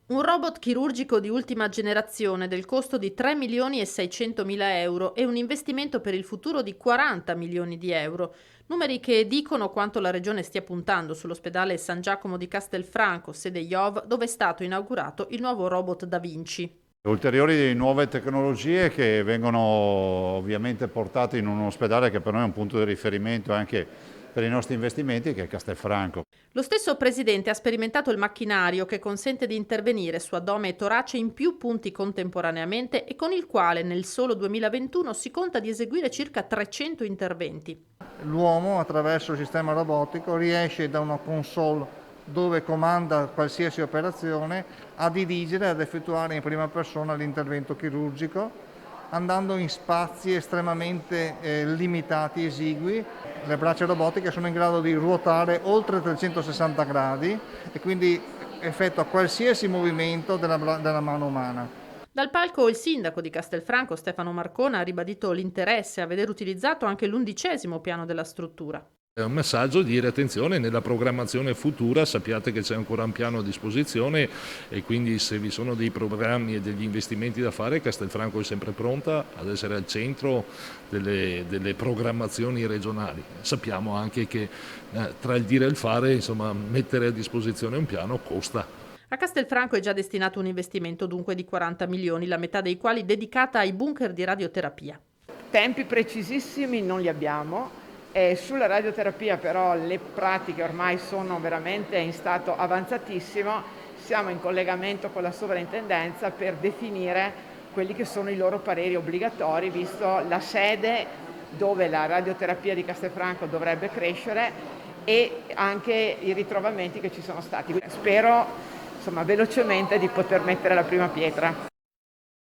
Un robot chirurgico di ultima generazione del costo di 3.600.000 euro e un investimento per il futuro di 40 milioni di euro. Numeri che dicono quanto la regione stia puntando sull'ospedale San Giacomo di Castelfranco, sede IOV, dove è stato inaugurato il nuovo robot Da Vinci. Ulteriori nuove tecnologie che vengono ovviamente portate in un ospedale che per noi è un punto di riferimento anche per i nostri investimenti, che è Castelfranco. Lo stesso presidente ha sperimentato il macchinario che consente di intervenire su addome e torace in più punti contemporaneamente e con il quale nel solo 2021 si conta di eseguire circa 300 interventi. L'uomo attraverso il sistema robotico riesce da una console dove comanda qualsiasi operazione a dirigere e ad effettuare in prima persona l'intervento chirurgico, andando in spazi estremamente limitati, esigui. Le braccia robotiche sono in grado di ruotare oltre 360 gradi e quindi effettua qualsiasi movimento della mano umana. Dal palco il sindaco di Castelfranco, Stefano Marcona, ha ribadito l'interesse a vedere utilizzato anche l'11° piano della struttura. È un messaggio di dire attenzione nella programmazione futura, sappiate che c'è ancora un piano a disposizione e quindi se vi sono dei programmi e degli investimenti da fare, Castelfranco è sempre pronta ad essere al centro delle programmazioni regionali. Sappiamo anche che tra il dire e il fare, insomma, mettere a disposizione un piano costa. A Castelfranco è già destinato un investimento dunque di 40 milioni, la metà dei quali dedicata ai bunker di radioterapia. Tempi precisissimi non li abbiamo. Sulla radioterapia però le pratiche ormai sono veramente in stato avanzatissimo, siamo in collegamento con la sovrintendenza per definire quelli che sono i loro pareri obbligatori, visto la sede dove la radioterapia di Castelfranco dovrebbe crescere e anche i ritrovamenti che ci sono stati. Spero velocemente di poter mettere la prima pietra.